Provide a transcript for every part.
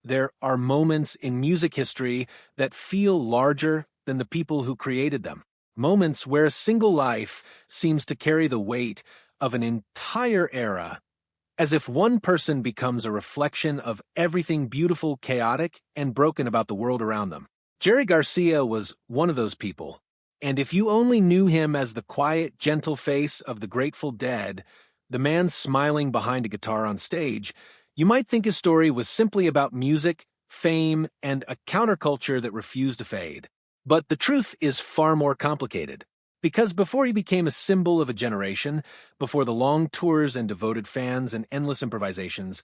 there are moments in music history that feel larger than the people who created them. Moments where a single life seems to carry the weight of an entire era, as if one person becomes a reflection of everything beautiful, chaotic, and broken about the world around them. Jerry Garcia was one of those people, and if you only knew him as the quiet, gentle face of the Grateful Dead, the man smiling behind a guitar on stage, you might think his story was simply about music, fame, and a counterculture that refused to fade. But the truth is far more complicated. Because before he became a symbol of a generation, before the long tours and devoted fans and endless improvisations,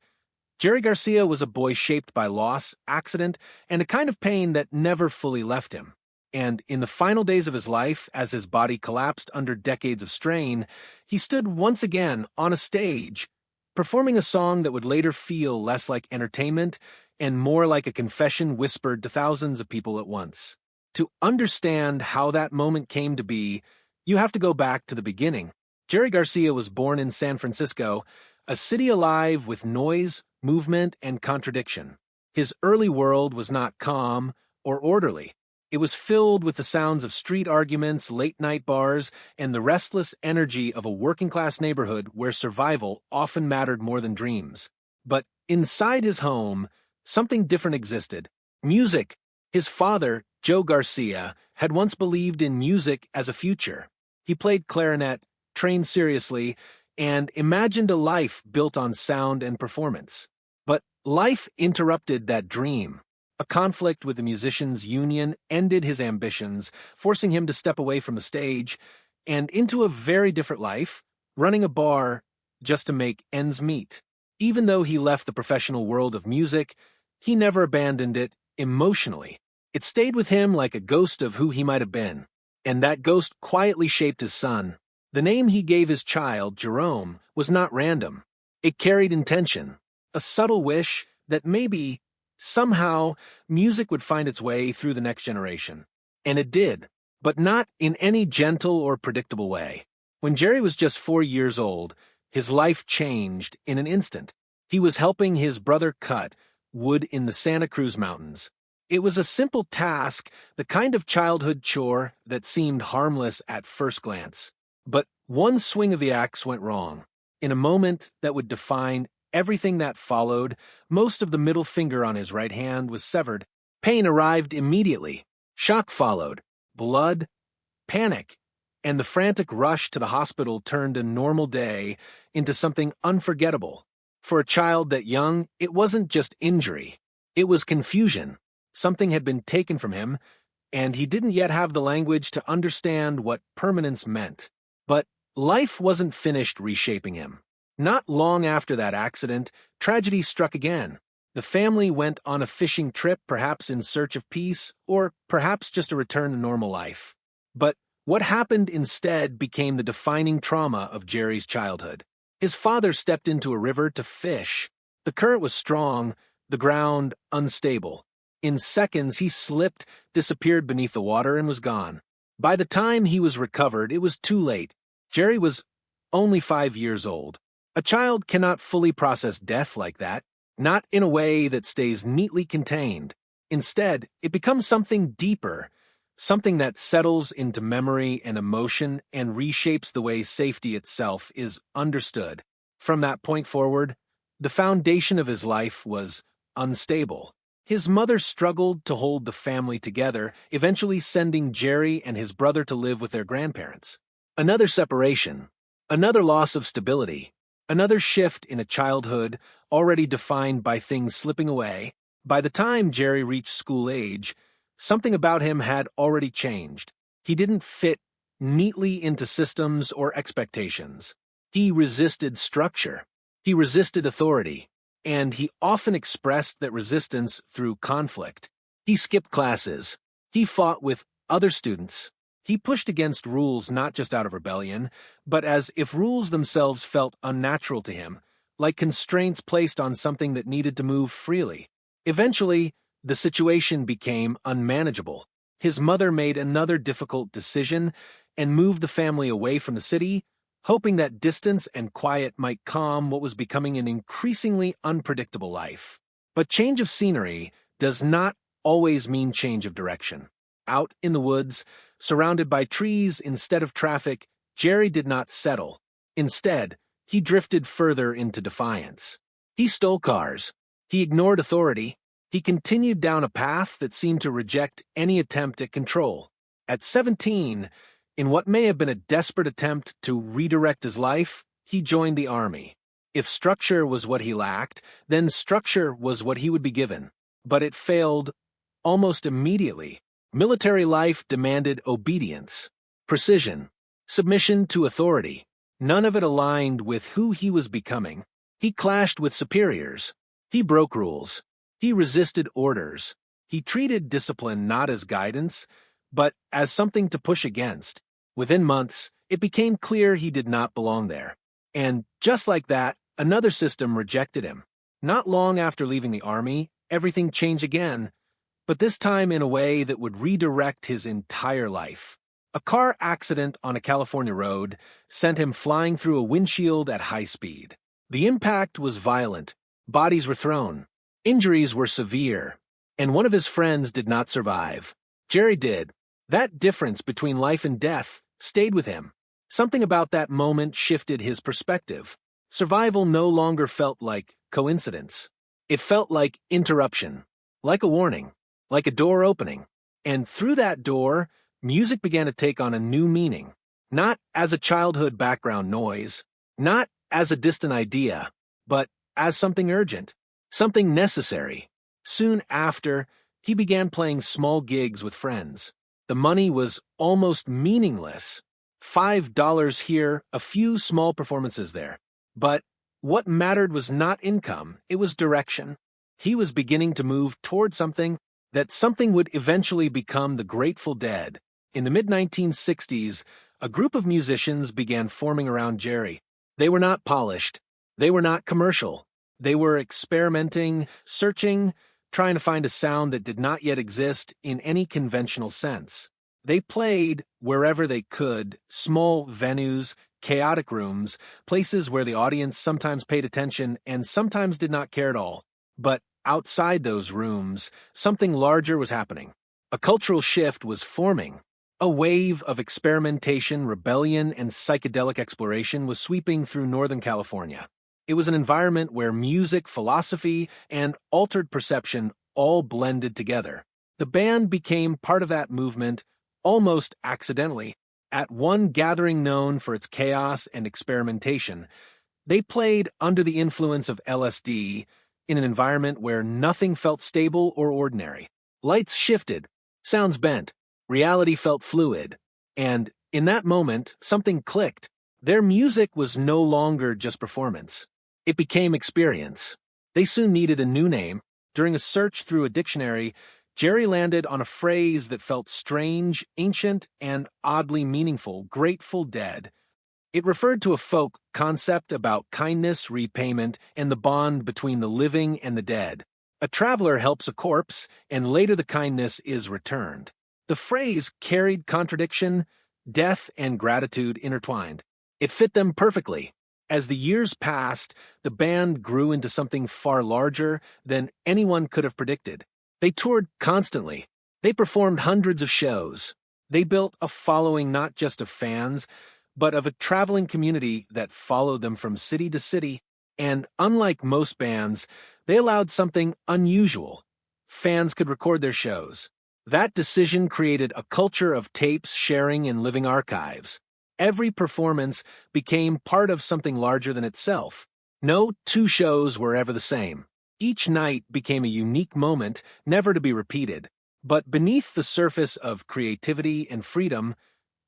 Jerry Garcia was a boy shaped by loss, accident, and a kind of pain that never fully left him. And in the final days of his life, as his body collapsed under decades of strain, he stood once again on a stage, performing a song that would later feel less like entertainment and more like a confession whispered to thousands of people at once. To understand how that moment came to be, you have to go back to the beginning. Jerry Garcia was born in San Francisco, a city alive with noise, movement, and contradiction. His early world was not calm or orderly. It was filled with the sounds of street arguments, late-night bars, and the restless energy of a working-class neighborhood where survival often mattered more than dreams. But inside his home, something different existed. Music. His father, Joe Garcia, had once believed in music as a future. He played clarinet, trained seriously, and imagined a life built on sound and performance. But life interrupted that dream. A conflict with the musicians' union ended his ambitions, forcing him to step away from the stage and into a very different life, running a bar just to make ends meet. Even though he left the professional world of music, he never abandoned it emotionally. It stayed with him like a ghost of who he might have been, and that ghost quietly shaped his son. The name he gave his child, Jerome, was not random. It carried intention, a subtle wish that maybe, somehow, music would find its way through the next generation. And it did, but not in any gentle or predictable way. When Jerry was just 4 years old, his life changed in an instant. He was helping his brother cut wood in the Santa Cruz Mountains. It was a simple task, the kind of childhood chore that seemed harmless at first glance. But one swing of the axe went wrong. In a moment that would define everything that followed, most of the middle finger on his right hand was severed. Pain arrived immediately. Shock followed. Blood, panic, and the frantic rush to the hospital turned a normal day into something unforgettable. For a child that young, it wasn't just injury. It was confusion. Something had been taken from him, and he didn't yet have the language to understand what permanence meant. But life wasn't finished reshaping him. Not long after that accident, tragedy struck again. The family went on a fishing trip, perhaps in search of peace, or perhaps just a return to normal life. But what happened instead became the defining trauma of Jerry's childhood. His father stepped into a river to fish. The current was strong, the ground unstable. In seconds, he slipped, disappeared beneath the water, and was gone. By the time he was recovered, it was too late. Jerry was only 5 years old. A child cannot fully process death like that, not in a way that stays neatly contained. Instead, it becomes something deeper, something that settles into memory and emotion and reshapes the way safety itself is understood. From that point forward, the foundation of his life was unstable. His mother struggled to hold the family together, eventually sending Jerry and his brother to live with their grandparents. Another separation, another loss of stability, another shift in a childhood already defined by things slipping away. By the time Jerry reached school age, something about him had already changed. He didn't fit neatly into systems or expectations. He resisted structure. He resisted authority. And he often expressed that resistance through conflict. He skipped classes. He fought with other students. He pushed against rules not just out of rebellion, but as if rules themselves felt unnatural to him, like constraints placed on something that needed to move freely. Eventually, the situation became unmanageable. His mother made another difficult decision and moved the family away from the city, hoping that distance and quiet might calm what was becoming an increasingly unpredictable life. But change of scenery does not always mean change of direction. Out in the woods, surrounded by trees instead of traffic, Jerry did not settle. Instead, he drifted further into defiance. He stole cars. He ignored authority. He continued down a path that seemed to reject any attempt at control. At 17, in what may have been a desperate attempt to redirect his life, he joined the army. If structure was what he lacked, then structure was what he would be given. But it failed almost immediately. Military life demanded obedience, precision, submission to authority. None of it aligned with who he was becoming. He clashed with superiors. He broke rules. He resisted orders. He treated discipline not as guidance, but as something to push against. Within months, it became clear he did not belong there. And just like that, another system rejected him. Not long after leaving the army, everything changed again, but this time in a way that would redirect his entire life. A car accident on a California road sent him flying through a windshield at high speed. The impact was violent. Bodies were thrown. Injuries were severe. And one of his friends did not survive. Jerry did. That difference between life and death stayed with him. Something about that moment shifted his perspective. Survival no longer felt like coincidence. It felt like interruption, like a warning, like a door opening. And through that door, music began to take on a new meaning. Not as a childhood background noise, not as a distant idea, but as something urgent, something necessary. Soon after, he began playing small gigs with friends. The money was almost meaningless. $5 here, a few small performances there. But what mattered was not income, it was direction. He was beginning to move toward something, that something would eventually become the Grateful Dead. In the mid-1960s, a group of musicians began forming around Jerry. They were not polished. They were not commercial. They were experimenting, searching, trying to find a sound that did not yet exist in any conventional sense. They played wherever they could, small venues, chaotic rooms, places where the audience sometimes paid attention and sometimes did not care at all. But outside those rooms, something larger was happening. A cultural shift was forming. A wave of experimentation, rebellion, and psychedelic exploration was sweeping through Northern California. It was an environment where music, philosophy, and altered perception all blended together. The band became part of that movement almost accidentally. At one gathering known for its chaos and experimentation, they played under the influence of LSD in an environment where nothing felt stable or ordinary. Lights shifted, sounds bent, reality felt fluid, and in that moment, something clicked. Their music was no longer just performance. It became experience. They soon needed a new name. During a search through a dictionary, Jerry landed on a phrase that felt strange, ancient, and oddly meaningful: Grateful Dead. It referred to a folk concept about kindness, repayment, and the bond between the living and the dead. A traveler helps a corpse, and later the kindness is returned. The phrase carried contradiction, death, and gratitude intertwined. It fit them perfectly. As the years passed, the band grew into something far larger than anyone could have predicted. They toured constantly. They performed hundreds of shows. They built a following not just of fans, but of a traveling community that followed them from city to city. And unlike most bands, they allowed something unusual. Fans could record their shows. That decision created a culture of tapes, sharing, and living archives. Every performance became part of something larger than itself. No two shows were ever the same. Each night became a unique moment, never to be repeated. But beneath the surface of creativity and freedom,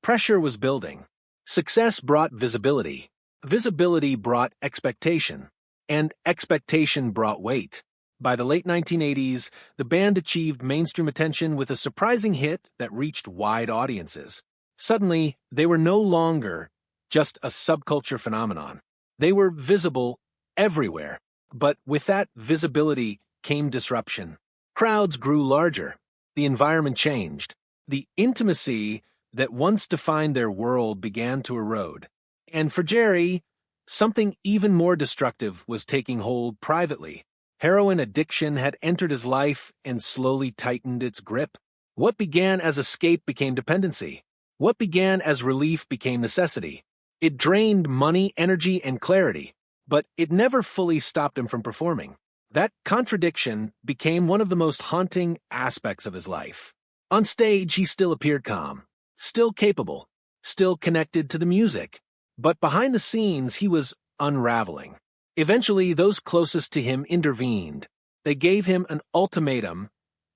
pressure was building. Success brought visibility. Visibility brought expectation. And expectation brought weight. By the late 1980s, the band achieved mainstream attention with a surprising hit that reached wide audiences. Suddenly, they were no longer just a subculture phenomenon. They were visible everywhere. But with that visibility came disruption. Crowds grew larger. The environment changed. The intimacy that once defined their world began to erode. And for Jerry, something even more destructive was taking hold privately. Heroin addiction had entered his life and slowly tightened its grip. What began as escape became dependency. What began as relief became necessity. It drained money, energy, and clarity, but it never fully stopped him from performing. That contradiction became one of the most haunting aspects of his life. On stage, he still appeared calm, still capable, still connected to the music. But behind the scenes, he was unraveling. Eventually, those closest to him intervened. They gave him an ultimatum: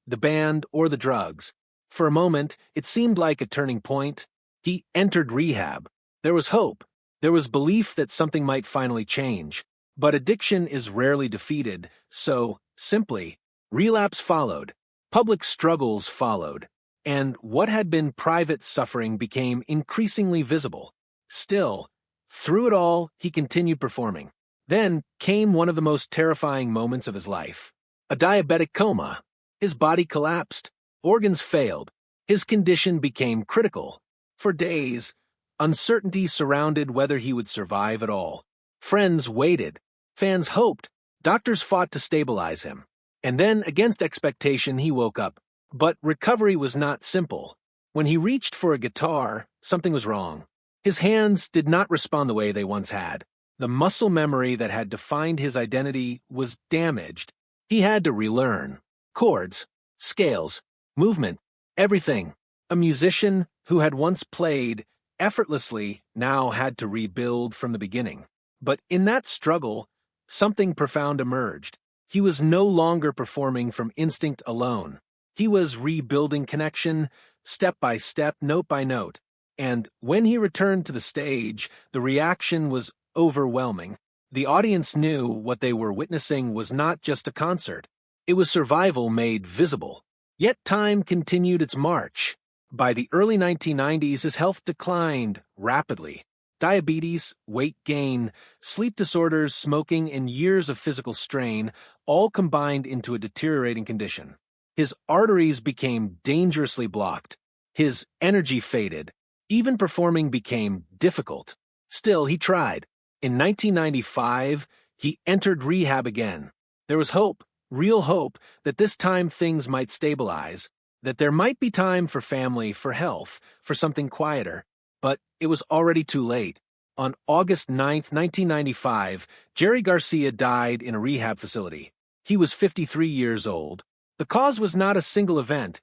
the band or the drugs. For a moment, it seemed like a turning point. He entered rehab. There was hope. There was belief that something might finally change. But addiction is rarely defeated, so, simply, relapse followed. Public struggles followed. And what had been private suffering became increasingly visible. Still, through it all, he continued performing. Then came one of the most terrifying moments of his life. A diabetic coma. His body collapsed. Organs failed. His condition became critical. For days, uncertainty surrounded whether he would survive at all. Friends waited. Fans hoped. Doctors fought to stabilize him. And then, against expectation, he woke up. But recovery was not simple. When he reached for a guitar, something was wrong. His hands did not respond the way they once had. The muscle memory that had defined his identity was damaged. He had to relearn. Chords, scales, movement, everything. A musician who had once played effortlessly now had to rebuild from the beginning. But in that struggle, something profound emerged. He was no longer performing from instinct alone. He was rebuilding connection, step by step, note by note. And when he returned to the stage, the reaction was overwhelming. The audience knew what they were witnessing was not just a concert. It was survival made visible. Yet time continued its march. By the early 1990s, his health declined rapidly. Diabetes, weight gain, sleep disorders, smoking, and years of physical strain all combined into a deteriorating condition. His arteries became dangerously blocked. His energy faded. Even performing became difficult. Still, he tried. In 1995, he entered rehab again. There was hope, real hope, that this time things might stabilize, that there might be time for family, for health, for something quieter. But it was already too late. On August 9, 1995, Jerry Garcia died in a rehab facility. He was 53 years old. The cause was not a single event,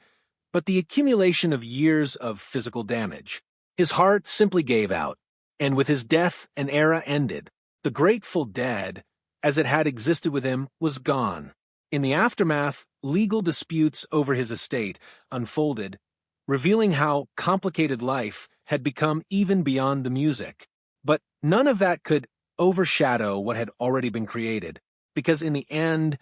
but the accumulation of years of physical damage. His heart simply gave out. And with his death, an era ended. The Grateful Dead, as it had existed with him, was gone. In the aftermath, legal disputes over his estate unfolded, revealing how complicated life had become even beyond the music. But none of that could overshadow what had already been created, because in the end,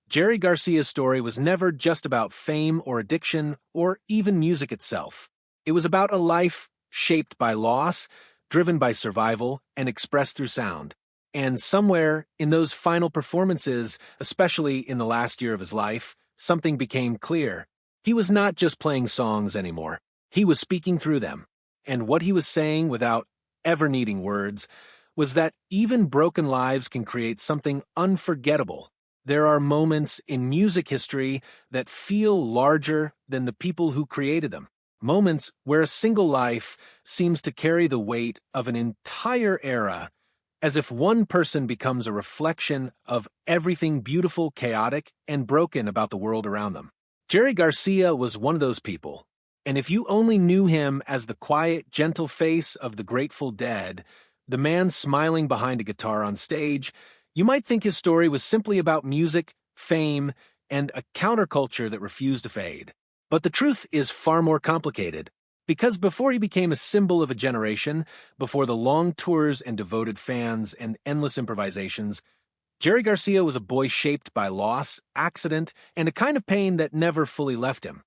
Jerry Garcia's story was never just about fame or addiction or even music itself. It was about a life shaped by loss, driven by survival, and expressed through sound. And somewhere in those final performances, especially in the last year of his life, something became clear. He was not just playing songs anymore. He was speaking through them. And what he was saying, without ever needing words, was that even broken lives can create something unforgettable. There are moments in music history that feel larger than the people who created them. Moments where a single life seems to carry the weight of an entire era, as if one person becomes a reflection of everything beautiful, chaotic, and broken about the world around them. Jerry Garcia was one of those people, and if you only knew him as the quiet, gentle face of the Grateful Dead, the man smiling behind a guitar on stage, you might think his story was simply about music, fame, and a counterculture that refused to fade. But the truth is far more complicated, because before he became a symbol of a generation, before the long tours and devoted fans and endless improvisations, Jerry Garcia was a boy shaped by loss, accident, and a kind of pain that never fully left him.